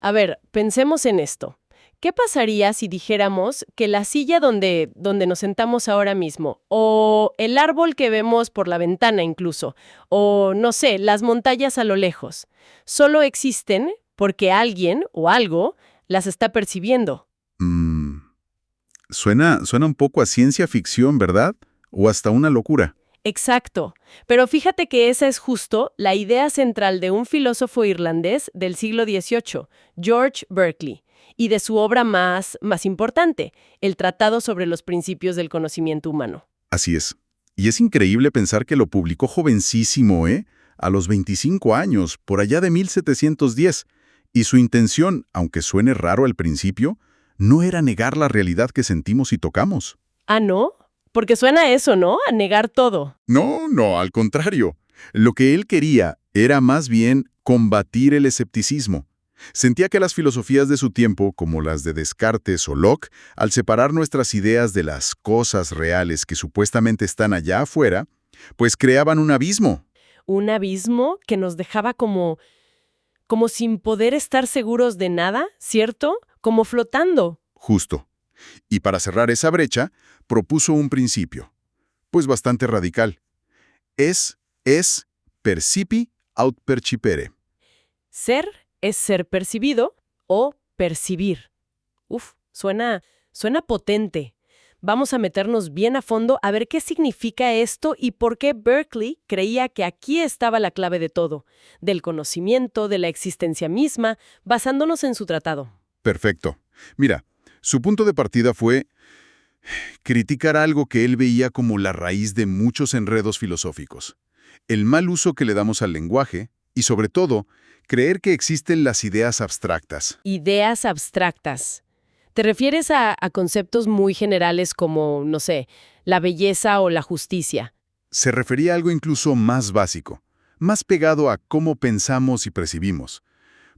A ver, pensemos en esto. ¿Qué pasaría si dijéramos que la silla donde nos sentamos ahora mismo, o el árbol que vemos por la ventana incluso, o no sé, las montañas a lo lejos, solo existen porque alguien o algo las está percibiendo? Mm, suena un poco a ciencia ficción, ¿verdad? O hasta una locura. Exacto. Pero fíjate que esa es justo la idea central de un filósofo irlandés del siglo XVIII, George Berkeley, y de su obra más importante, el Tratado sobre los Principios del Conocimiento Humano. Así es. Y es increíble pensar que lo publicó jovencísimo, ¿eh? A los 25 años, por allá de 1710. Y su intención, aunque suene raro al principio, no era negar la realidad que sentimos y tocamos. Ah, ¿no? Porque suena a eso, ¿no? A negar todo. No, no, al contrario. Lo que él quería era más bien combatir el escepticismo. Sentía que las filosofías de su tiempo, como las de Descartes o Locke, al separar nuestras ideas de las cosas reales que supuestamente están allá afuera, pues creaban un abismo. Un abismo que nos dejaba como sin poder estar seguros de nada, ¿cierto? Como flotando. Justo. Y para cerrar esa brecha, propuso un principio, pues bastante radical. Es percipi aut percipere. Ser es ser percibido o percibir. Uf, suena potente. Vamos a meternos bien a fondo a ver qué significa esto y por qué Berkeley creía que aquí estaba la clave de todo, del conocimiento, de la existencia misma, basándonos en su tratado. Perfecto. Mira, su punto de partida fue criticar algo que él veía como la raíz de muchos enredos filosóficos. El mal uso que le damos al lenguaje y, sobre todo, creer que existen las ideas abstractas. Ideas abstractas. ¿Te refieres a conceptos muy generales como, no sé, la belleza o la justicia? Se refería a algo incluso más básico, más pegado a cómo pensamos y percibimos.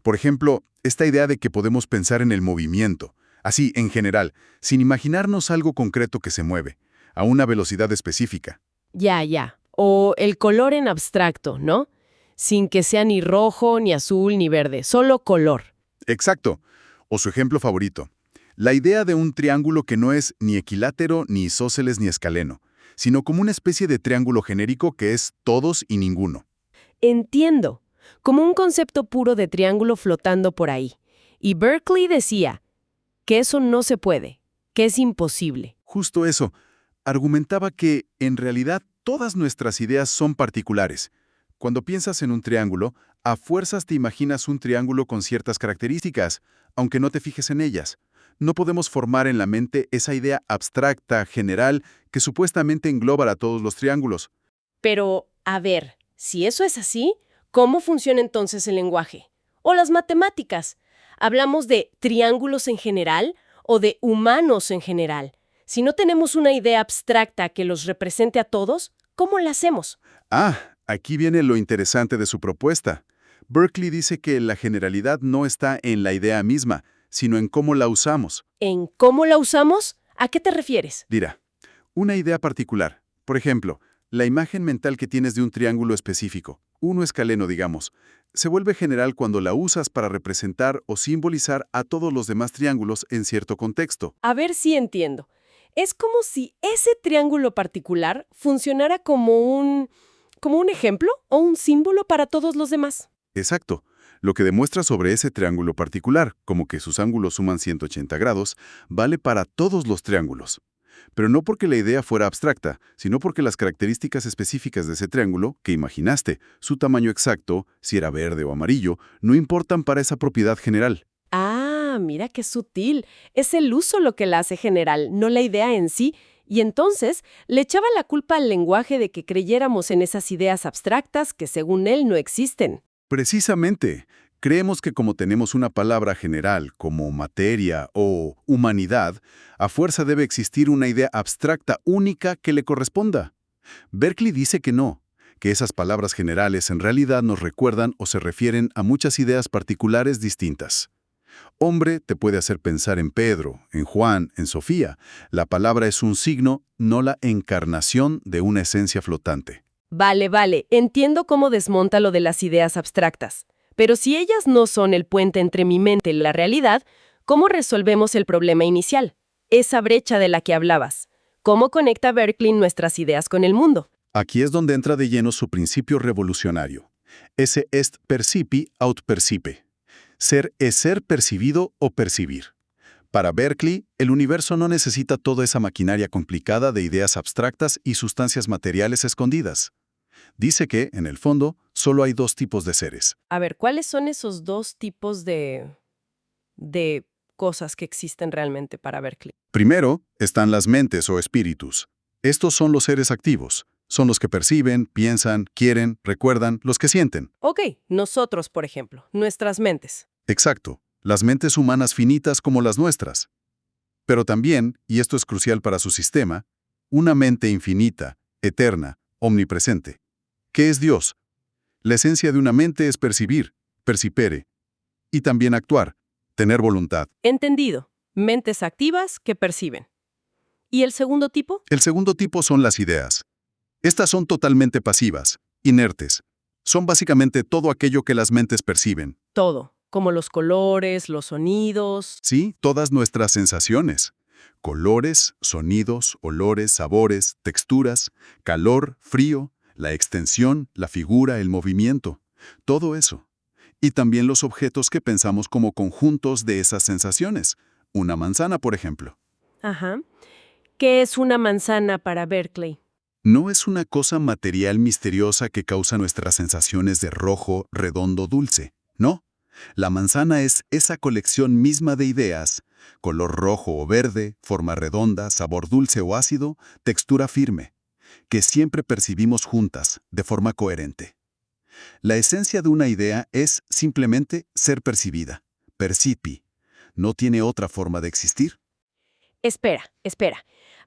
Por ejemplo, esta idea de que podemos pensar en el movimiento, así en general, sin imaginarnos algo concreto que se mueve, a una velocidad específica. Ya, ya. O el color en abstracto, ¿no? Sin que sea ni rojo, ni azul, ni verde, solo color. Exacto. O su ejemplo favorito, la idea de un triángulo que no es ni equilátero, ni isósceles, ni escaleno, sino como una especie de triángulo genérico que es todos y ninguno. Entiendo. Como un concepto puro de triángulo flotando por ahí. Y Berkeley decía que eso no se puede, que es imposible. Justo eso. Argumentaba que, en realidad, todas nuestras ideas son particulares. Cuando piensas en un triángulo, a fuerzas te imaginas un triángulo con ciertas características, aunque no te fijes en ellas. No podemos formar en la mente esa idea abstracta, general, que supuestamente engloba a todos los triángulos. Pero, a ver, si eso es así, ¿cómo funciona entonces el lenguaje? O las matemáticas. ¿Hablamos de triángulos en general o de humanos en general? Si no tenemos una idea abstracta que los represente a todos, ¿cómo la hacemos? Ah, aquí viene lo interesante de su propuesta. Berkeley dice que la generalidad no está en la idea misma, sino en cómo la usamos. ¿En cómo la usamos? ¿A qué te refieres? Dirá, una idea particular. Por ejemplo, la imagen mental que tienes de un triángulo específico, uno escaleno digamos, se vuelve general cuando la usas para representar o simbolizar a todos los demás triángulos en cierto contexto. A ver si entiendo. Es como si ese triángulo particular funcionara como un ejemplo o un símbolo para todos los demás. Exacto. Lo que demuestra sobre ese triángulo particular, como que sus ángulos suman 180 grados, vale para todos los triángulos. Pero no porque la idea fuera abstracta, sino porque las características específicas de ese triángulo, que imaginaste, su tamaño exacto, si era verde o amarillo, no importan para esa propiedad general. Ah, mira qué sutil. Es el uso lo que la hace general, no la idea en sí. Y entonces le echaba la culpa al lenguaje de que creyéramos en esas ideas abstractas que según él no existen. Precisamente, creemos que como tenemos una palabra general como materia o humanidad, a fuerza debe existir una idea abstracta única que le corresponda. Berkeley dice que no, que esas palabras generales en realidad nos recuerdan o se refieren a muchas ideas particulares distintas. Hombre te puede hacer pensar en Pedro, en Juan, en Sofía. La palabra es un signo, no la encarnación de una esencia flotante. Vale, entiendo cómo desmonta lo de las ideas abstractas. Pero si ellas no son el puente entre mi mente y la realidad, ¿cómo resolvemos el problema inicial? Esa brecha de la que hablabas. ¿Cómo conecta Berkeley nuestras ideas con el mundo? Aquí es donde entra de lleno su principio revolucionario. Ese est percipi aut percipe. Ser es ser percibido o percibir. Para Berkeley, el universo no necesita toda esa maquinaria complicada de ideas abstractas y sustancias materiales escondidas. Dice que, en el fondo, solo hay dos tipos de seres. A ver, ¿cuáles son esos dos tipos de cosas que existen realmente para Berkeley? Primero, están las mentes o espíritus. Estos son los seres activos. Son los que perciben, piensan, quieren, recuerdan, los que sienten. Ok, nosotros, por ejemplo, nuestras mentes. Exacto, las mentes humanas finitas como las nuestras. Pero también, y esto es crucial para su sistema, una mente infinita, eterna, omnipresente. ¿Qué es Dios? La esencia de una mente es percibir, percipere, y también actuar, tener voluntad. Entendido. Mentes activas que perciben. ¿Y el segundo tipo? El segundo tipo son las ideas. Estas son totalmente pasivas, inertes. Son básicamente todo aquello que las mentes perciben. Todo, como los colores, los sonidos. Sí, todas nuestras sensaciones. Colores, sonidos, olores, sabores, texturas, calor, frío, la extensión, la figura, el movimiento. Todo eso. Y también los objetos que pensamos como conjuntos de esas sensaciones. Una manzana, por ejemplo. Ajá. ¿Qué es una manzana para Berkeley? No es una cosa material misteriosa que causa nuestras sensaciones de rojo, redondo, dulce. No. La manzana es esa colección misma de ideas, color rojo o verde, forma redonda, sabor dulce o ácido, textura firme, que siempre percibimos juntas, de forma coherente. La esencia de una idea es simplemente ser percibida, percipi. No tiene otra forma de existir. Espera.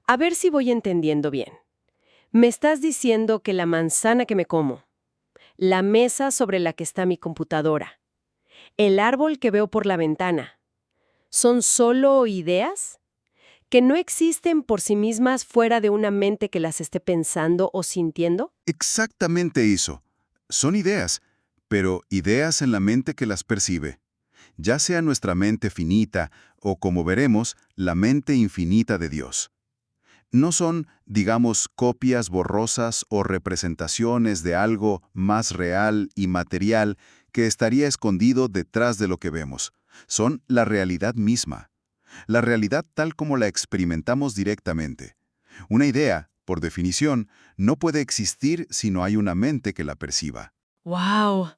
A ver si voy entendiendo bien. Me estás diciendo que la manzana que me como, la mesa sobre la que está mi computadora, el árbol que veo por la ventana, ¿son solo ideas? ¿Que no existen por sí mismas fuera de una mente que las esté pensando o sintiendo? Exactamente eso. Son ideas, pero ideas en la mente que las percibe. Ya sea nuestra mente finita o, como veremos, la mente infinita de Dios. No son, digamos, copias borrosas o representaciones de algo más real y material que estaría escondido detrás de lo que vemos. Son la realidad misma. La realidad tal como la experimentamos directamente. Una idea, por definición, no puede existir si no hay una mente que la perciba. ¡Wow!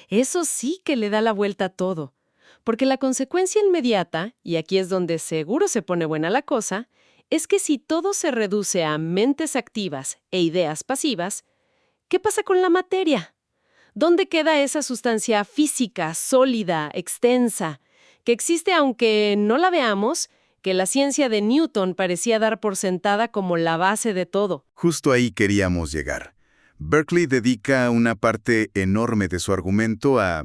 Eso sí que le da la vuelta a todo. Porque la consecuencia inmediata, y aquí es donde seguro se pone buena la cosa, es que si todo se reduce a mentes activas e ideas pasivas, ¿qué pasa con la materia? ¿Dónde queda esa sustancia física, sólida, extensa, que existe aunque no la veamos, que la ciencia de Newton parecía dar por sentada como la base de todo? Justo ahí queríamos llegar. Berkeley dedica una parte enorme de su argumento a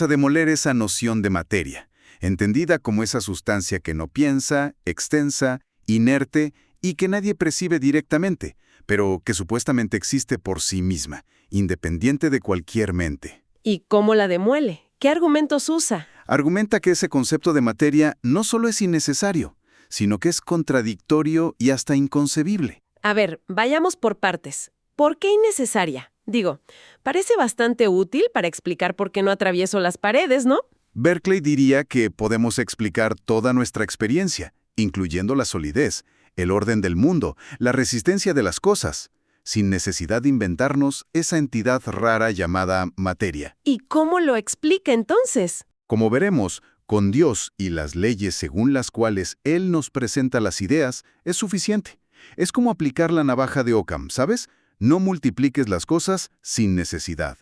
demoler esa noción de materia, entendida como esa sustancia que no piensa, extensa, inerte y que nadie percibe directamente, pero que supuestamente existe por sí misma, independiente de cualquier mente. ¿Y cómo la demuele? ¿Qué argumentos usa? Argumenta que ese concepto de materia no solo es innecesario, sino que es contradictorio y hasta inconcebible. A ver, vayamos por partes. ¿Por qué innecesaria? Digo, parece bastante útil para explicar por qué no atravieso las paredes, ¿no? Berkeley diría que podemos explicar toda nuestra experiencia, incluyendo la solidez, el orden del mundo, la resistencia de las cosas, sin necesidad de inventarnos esa entidad rara llamada materia. ¿Y cómo lo explica entonces? Como veremos, con Dios y las leyes según las cuales Él nos presenta las ideas, es suficiente. Es como aplicar la navaja de Occam, ¿sabes? No multipliques las cosas sin necesidad.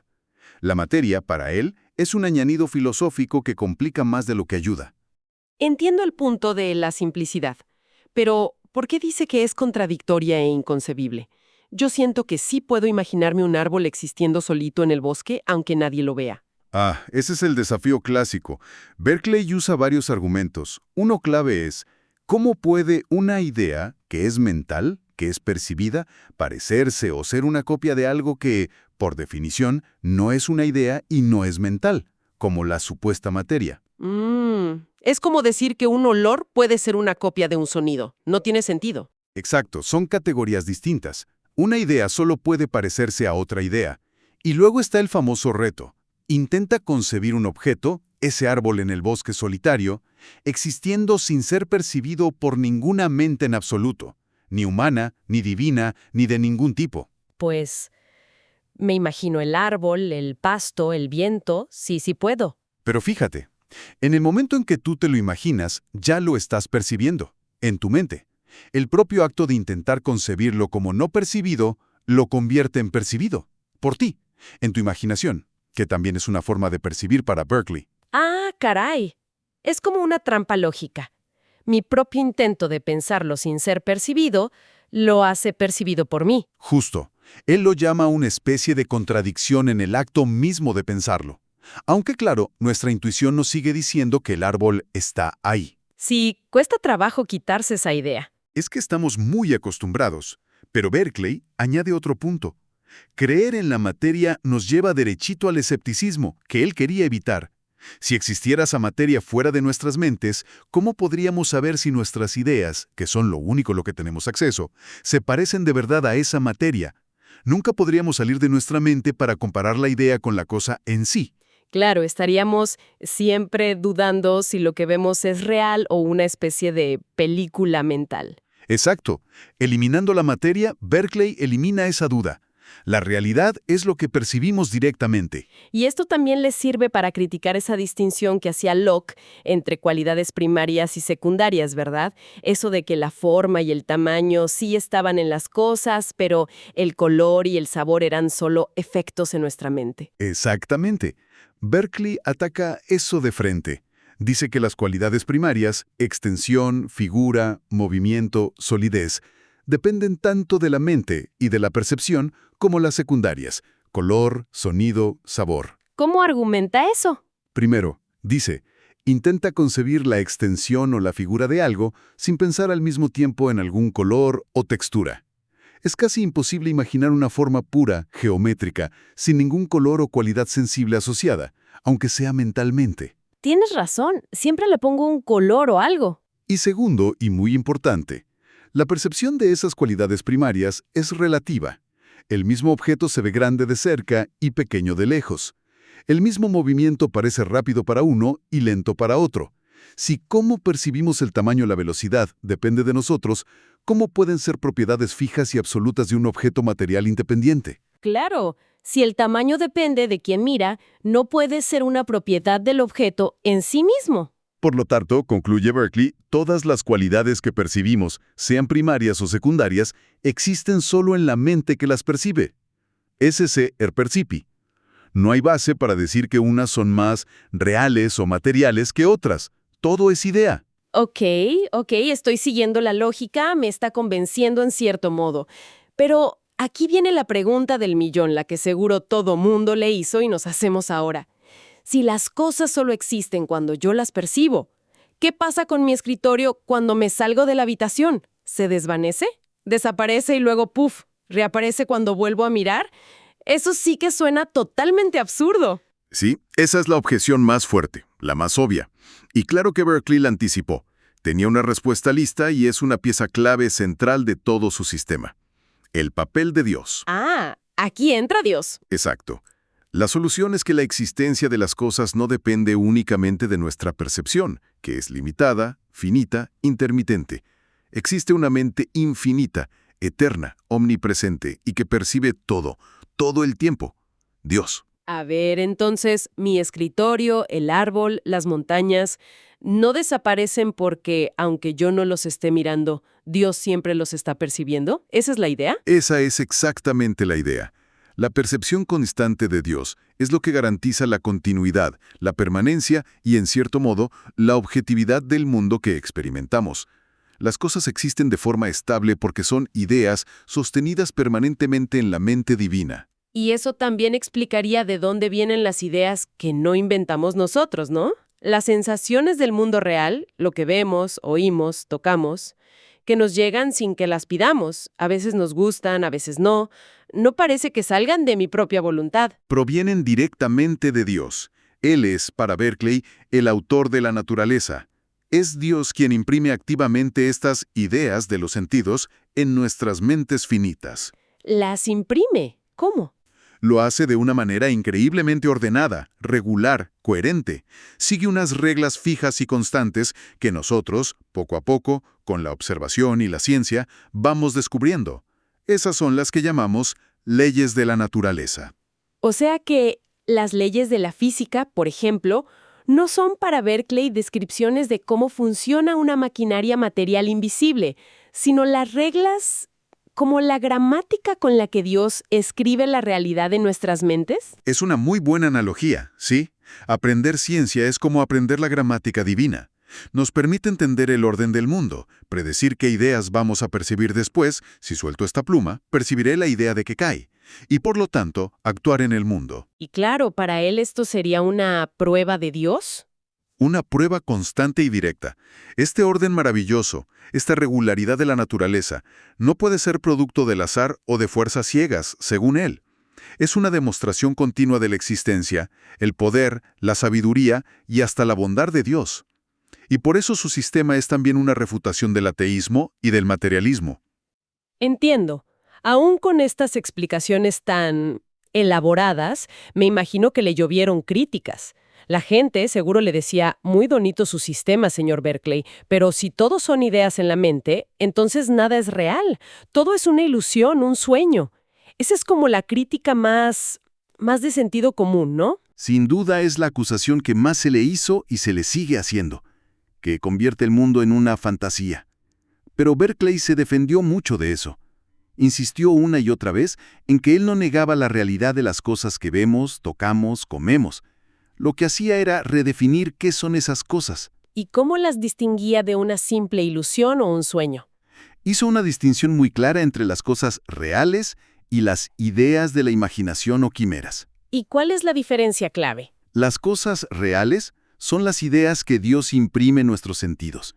La materia, para Él, es un añadido filosófico que complica más de lo que ayuda. Entiendo el punto de la simplicidad, pero ¿por qué dice que es contradictoria e inconcebible? Yo siento que sí puedo imaginarme un árbol existiendo solito en el bosque, aunque nadie lo vea. Ese es el desafío clásico. Berkeley usa varios argumentos. Uno clave es, ¿cómo puede una idea, que es mental, que es percibida, parecerse o ser una copia de algo que, por definición, no es una idea y no es mental, como la supuesta materia. Es como decir que un olor puede ser una copia de un sonido. No tiene sentido. Exacto, son categorías distintas. Una idea solo puede parecerse a otra idea. Y luego está el famoso reto. Intenta concebir un objeto, ese árbol en el bosque solitario, existiendo sin ser percibido por ninguna mente en absoluto, ni humana, ni divina, ni de ningún tipo. Pues me imagino el árbol, el pasto, el viento, sí puedo. Pero fíjate, en el momento en que tú te lo imaginas, ya lo estás percibiendo, en tu mente. El propio acto de intentar concebirlo como no percibido, lo convierte en percibido, por ti, en tu imaginación, que también es una forma de percibir para Berkeley. Ah, caray. Es como una trampa lógica. Mi propio intento de pensarlo sin ser percibido, lo hace percibido por mí. Justo. Él lo llama una especie de contradicción en el acto mismo de pensarlo. Aunque claro, nuestra intuición nos sigue diciendo que el árbol está ahí. Sí, cuesta trabajo quitarse esa idea. Es que estamos muy acostumbrados. Pero Berkeley añade otro punto. Creer en la materia nos lleva derechito al escepticismo, que él quería evitar. Si existiera esa materia fuera de nuestras mentes, ¿cómo podríamos saber si nuestras ideas, que son lo único a lo que tenemos acceso, se parecen de verdad a esa materia? Nunca podríamos salir de nuestra mente para comparar la idea con la cosa en sí. Claro, estaríamos siempre dudando si lo que vemos es real o una especie de película mental. Exacto. Eliminando la materia, Berkeley elimina esa duda. La realidad es lo que percibimos directamente. Y esto también les sirve para criticar esa distinción que hacía Locke entre cualidades primarias y secundarias, ¿verdad? Eso de que la forma y el tamaño sí estaban en las cosas, pero el color y el sabor eran solo efectos en nuestra mente. Exactamente. Berkeley ataca eso de frente. Dice que las cualidades primarias, extensión, figura, movimiento, solidez, dependen tanto de la mente y de la percepción como las secundarias, color, sonido, sabor. ¿Cómo argumenta eso? Primero, dice, intenta concebir la extensión o la figura de algo sin pensar al mismo tiempo en algún color o textura. Es casi imposible imaginar una forma pura, geométrica, sin ningún color o cualidad sensible asociada, aunque sea mentalmente. Tienes razón, siempre le pongo un color o algo. Y segundo, y muy importante, la percepción de esas cualidades primarias es relativa. El mismo objeto se ve grande de cerca y pequeño de lejos. El mismo movimiento parece rápido para uno y lento para otro. Si cómo percibimos el tamaño o la velocidad depende de nosotros, ¿cómo pueden ser propiedades fijas y absolutas de un objeto material independiente? Claro, si el tamaño depende de quien mira, no puede ser una propiedad del objeto en sí mismo. Por lo tanto, concluye Berkeley, todas las cualidades que percibimos, sean primarias o secundarias, existen solo en la mente que las percibe. Esse er percipi. No hay base para decir que unas son más reales o materiales que otras. Todo es idea. Ok, estoy siguiendo la lógica, me está convenciendo en cierto modo. Pero aquí viene la pregunta del millón, la que seguro todo mundo le hizo y nos hacemos ahora. Si las cosas solo existen cuando yo las percibo, ¿qué pasa con mi escritorio cuando me salgo de la habitación? ¿Se desvanece? ¿Desaparece y luego, puf, reaparece cuando vuelvo a mirar? Eso sí que suena totalmente absurdo. Sí, esa es la objeción más fuerte, la más obvia. Y claro que Berkeley la anticipó. Tenía una respuesta lista y es una pieza clave central de todo su sistema. El papel de Dios. Ah, aquí entra Dios. Exacto. La solución es que la existencia de las cosas no depende únicamente de nuestra percepción, que es limitada, finita, intermitente. Existe una mente infinita, eterna, omnipresente y que percibe todo el tiempo. Dios. A ver, entonces, mi escritorio, el árbol, las montañas, ¿no desaparecen porque, aunque yo no los esté mirando, Dios siempre los está percibiendo? ¿Esa es la idea? Esa es exactamente la idea. La percepción constante de Dios es lo que garantiza la continuidad, la permanencia y, en cierto modo, la objetividad del mundo que experimentamos. Las cosas existen de forma estable porque son ideas sostenidas permanentemente en la mente divina. Y eso también explicaría de dónde vienen las ideas que no inventamos nosotros, ¿no? Las sensaciones del mundo real, lo que vemos, oímos, tocamos, que nos llegan sin que las pidamos. A veces nos gustan, a veces no. No parece que salgan de mi propia voluntad. Provienen directamente de Dios. Él es, para Berkeley, el autor de la naturaleza. Es Dios quien imprime activamente estas ideas de los sentidos en nuestras mentes finitas. ¿Las imprime? ¿Cómo? Lo hace de una manera increíblemente ordenada, regular, coherente. Sigue unas reglas fijas y constantes que nosotros, poco a poco, con la observación y la ciencia, vamos descubriendo. Esas son las que llamamos leyes de la naturaleza. O sea que las leyes de la física, por ejemplo, no son para Berkeley descripciones de cómo funciona una maquinaria material invisible, sino las reglas como la gramática con la que Dios escribe la realidad en nuestras mentes. Es una muy buena analogía, ¿sí? Aprender ciencia es como aprender la gramática divina. Nos permite entender el orden del mundo, predecir qué ideas vamos a percibir después. Si suelto esta pluma, percibiré la idea de que cae, y por lo tanto, actuar en el mundo. Y claro, para él esto sería una prueba de Dios. Una prueba constante y directa. Este orden maravilloso, esta regularidad de la naturaleza, no puede ser producto del azar o de fuerzas ciegas, según él. Es una demostración continua de la existencia, el poder, la sabiduría y hasta la bondad de Dios. Y por eso su sistema es también una refutación del ateísmo y del materialismo. Entiendo. Aún con estas explicaciones tan elaboradas, me imagino que le llovieron críticas. La gente seguro le decía, muy bonito su sistema, señor Berkeley, pero si todo son ideas en la mente, entonces nada es real. Todo es una ilusión, un sueño. Esa es como la crítica más de sentido común, ¿no? Sin duda es la acusación que más se le hizo y se le sigue haciendo, que convierte el mundo en una fantasía. Pero Berkeley se defendió mucho de eso. Insistió una y otra vez en que él no negaba la realidad de las cosas que vemos, tocamos, comemos. Lo que hacía era redefinir qué son esas cosas. ¿Y cómo las distinguía de una simple ilusión o un sueño? Hizo una distinción muy clara entre las cosas reales y las ideas de la imaginación o quimeras. ¿Y cuál es la diferencia clave? Las cosas reales son las ideas que Dios imprime en nuestros sentidos.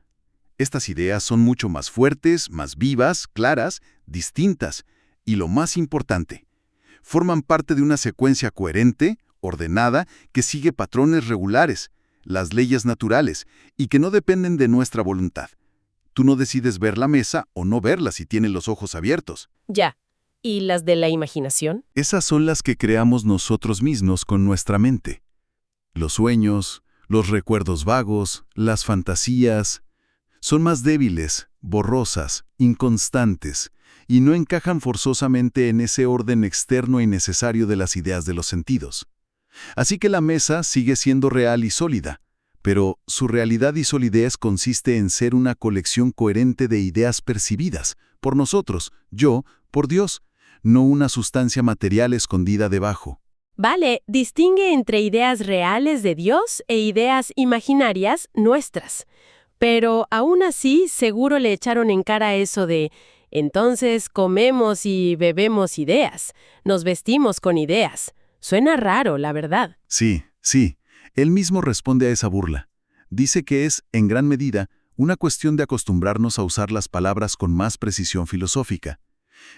Estas ideas son mucho más fuertes, más vivas, claras, distintas y, lo más importante, forman parte de una secuencia coherente, ordenada, que sigue patrones regulares, las leyes naturales, y que no dependen de nuestra voluntad. Tú no decides ver la mesa o no verla si tienes los ojos abiertos. Ya. ¿Y las de la imaginación? Esas son las que creamos nosotros mismos con nuestra mente. Los sueños, los recuerdos vagos, las fantasías, son más débiles, borrosas, inconstantes, y no encajan forzosamente en ese orden externo y necesario de las ideas de los sentidos. Así que la mesa sigue siendo real y sólida, pero su realidad y solidez consiste en ser una colección coherente de ideas percibidas, por nosotros, por Dios, no una sustancia material escondida debajo. Vale, distingue entre ideas reales de Dios e ideas imaginarias nuestras. Pero aún así, seguro le echaron en cara eso de, entonces comemos y bebemos ideas, nos vestimos con ideas. Suena raro, la verdad. Sí. Él mismo responde a esa burla. Dice que es, en gran medida, una cuestión de acostumbrarnos a usar las palabras con más precisión filosófica.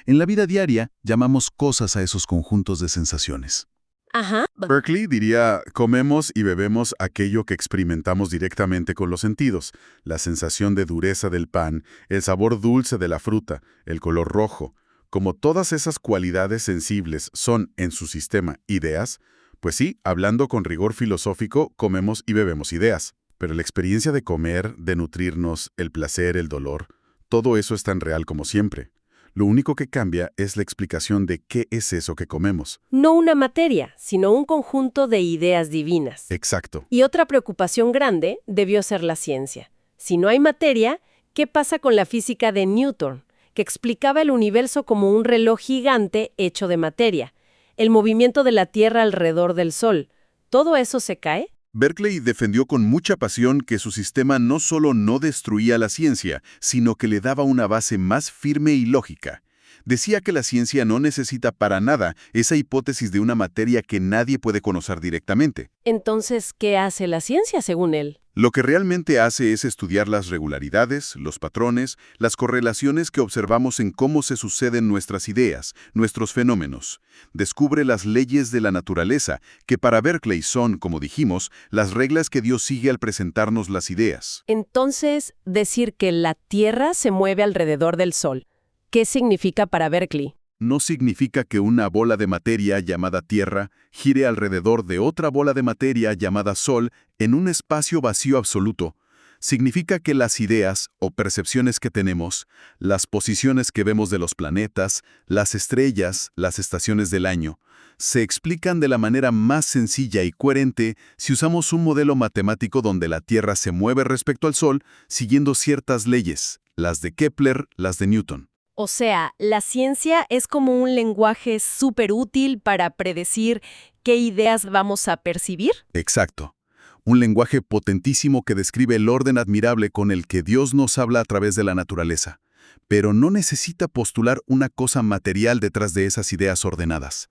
En la vida diaria, llamamos cosas a esos conjuntos de sensaciones. Ajá. Berkeley diría, comemos y bebemos aquello que experimentamos directamente con los sentidos, la sensación de dureza del pan, el sabor dulce de la fruta, el color rojo. Como todas esas cualidades sensibles son, en su sistema, ideas, pues sí, hablando con rigor filosófico, comemos y bebemos ideas. Pero la experiencia de comer, de nutrirnos, el placer, el dolor, todo eso es tan real como siempre. Lo único que cambia es la explicación de qué es eso que comemos. No una materia, sino un conjunto de ideas divinas. Exacto. Y otra preocupación grande debió ser la ciencia. Si no hay materia, ¿qué pasa con la física de Newton, que explicaba el universo como un reloj gigante hecho de materia? El movimiento de la Tierra alrededor del Sol. ¿Todo eso se cae? Berkeley defendió con mucha pasión que su sistema no solo no destruía la ciencia, sino que le daba una base más firme y lógica. Decía que la ciencia no necesita para nada esa hipótesis de una materia que nadie puede conocer directamente. Entonces, ¿qué hace la ciencia según él? Lo que realmente hace es estudiar las regularidades, los patrones, las correlaciones que observamos en cómo se suceden nuestras ideas, nuestros fenómenos. Descubre las leyes de la naturaleza, que para Berkeley son, como dijimos, las reglas que Dios sigue al presentarnos las ideas. Entonces, decir que la Tierra se mueve alrededor del Sol, ¿qué significa para Berkeley? No significa que una bola de materia llamada Tierra gire alrededor de otra bola de materia llamada Sol en un espacio vacío absoluto. Significa que las ideas o percepciones que tenemos, las posiciones que vemos de los planetas, las estrellas, las estaciones del año, se explican de la manera más sencilla y coherente si usamos un modelo matemático donde la Tierra se mueve respecto al Sol siguiendo ciertas leyes, las de Kepler, las de Newton. O sea, la ciencia es como un lenguaje súper útil para predecir qué ideas vamos a percibir. Exacto. Un lenguaje potentísimo que describe el orden admirable con el que Dios nos habla a través de la naturaleza, pero no necesita postular una cosa material detrás de esas ideas ordenadas.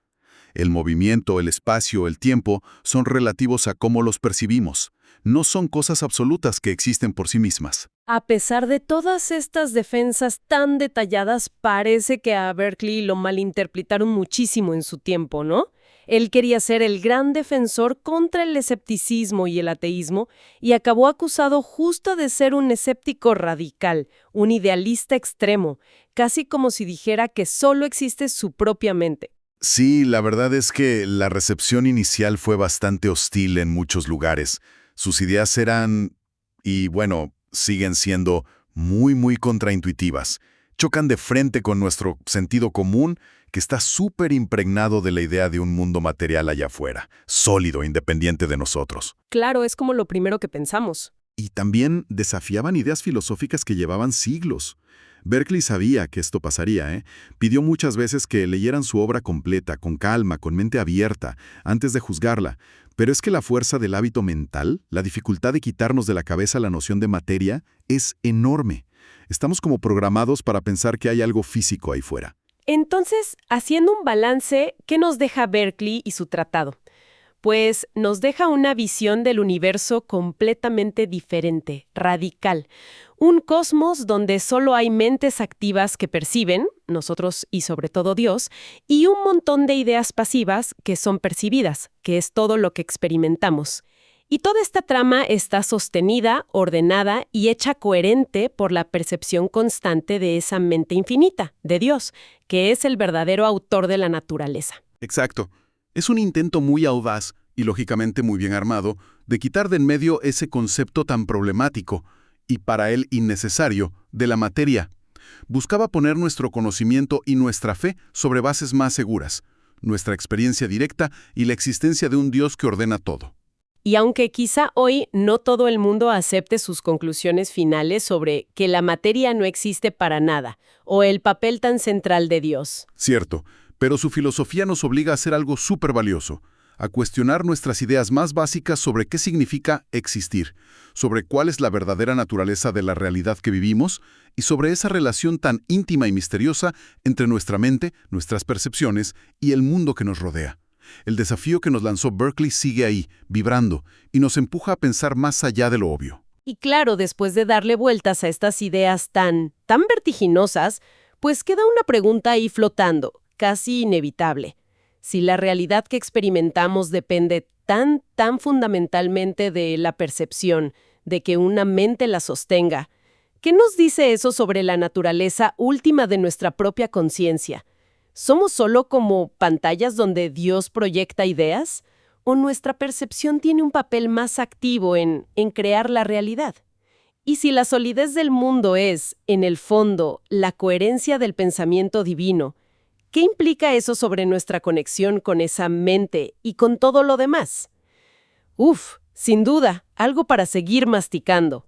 El movimiento, el espacio, el tiempo son relativos a cómo los percibimos. No son cosas absolutas que existen por sí mismas. A pesar de todas estas defensas tan detalladas, parece que a Berkeley lo malinterpretaron muchísimo en su tiempo, ¿no? Él quería ser el gran defensor contra el escepticismo y el ateísmo y acabó acusado justo de ser un escéptico radical, un idealista extremo, casi como si dijera que solo existe su propia mente. Sí, la verdad es que la recepción inicial fue bastante hostil en muchos lugares. Sus ideas eran, y bueno, siguen siendo muy contraintuitivas. Chocan de frente con nuestro sentido común, que está súper impregnado de la idea de un mundo material allá afuera, sólido, independiente de nosotros. Claro, es como lo primero que pensamos. Y también desafiaban ideas filosóficas que llevaban siglos. Berkeley sabía que esto pasaría, ¿eh? Pidió muchas veces que leyeran su obra completa, con calma, con mente abierta, antes de juzgarla. Pero es que la fuerza del hábito mental, la dificultad de quitarnos de la cabeza la noción de materia, es enorme. Estamos como programados para pensar que hay algo físico ahí fuera. Entonces, haciendo un balance, ¿qué nos deja Berkeley y su tratado? Pues nos deja una visión del universo completamente diferente, radical. Un cosmos donde solo hay mentes activas que perciben, nosotros y sobre todo Dios, y un montón de ideas pasivas que son percibidas, que es todo lo que experimentamos. Y toda esta trama está sostenida, ordenada y hecha coherente por la percepción constante de esa mente infinita, de Dios, que es el verdadero autor de la naturaleza. Exacto. Es un intento muy audaz, y lógicamente muy bien armado, de quitar de en medio ese concepto tan problemático, y para él innecesario, de la materia. Buscaba poner nuestro conocimiento y nuestra fe sobre bases más seguras, nuestra experiencia directa y la existencia de un Dios que ordena todo. Y aunque quizá hoy no todo el mundo acepte sus conclusiones finales sobre que la materia no existe para nada, o el papel tan central de Dios. Cierto, pero su filosofía nos obliga a hacer algo súper valioso, a cuestionar nuestras ideas más básicas sobre qué significa existir, sobre cuál es la verdadera naturaleza de la realidad que vivimos y sobre esa relación tan íntima y misteriosa entre nuestra mente, nuestras percepciones y el mundo que nos rodea. El desafío que nos lanzó Berkeley sigue ahí, vibrando, y nos empuja a pensar más allá de lo obvio. Y claro, después de darle vueltas a estas ideas tan vertiginosas, pues queda una pregunta ahí flotando, casi inevitable. Si la realidad que experimentamos depende tan fundamentalmente de la percepción, de que una mente la sostenga, ¿qué nos dice eso sobre la naturaleza última de nuestra propia conciencia? ¿Somos solo como pantallas donde Dios proyecta ideas? ¿O nuestra percepción tiene un papel más activo en crear la realidad? Y si la solidez del mundo es, en el fondo, la coherencia del pensamiento divino, ¿qué implica eso sobre nuestra conexión con esa mente y con todo lo demás? Sin duda, algo para seguir masticando.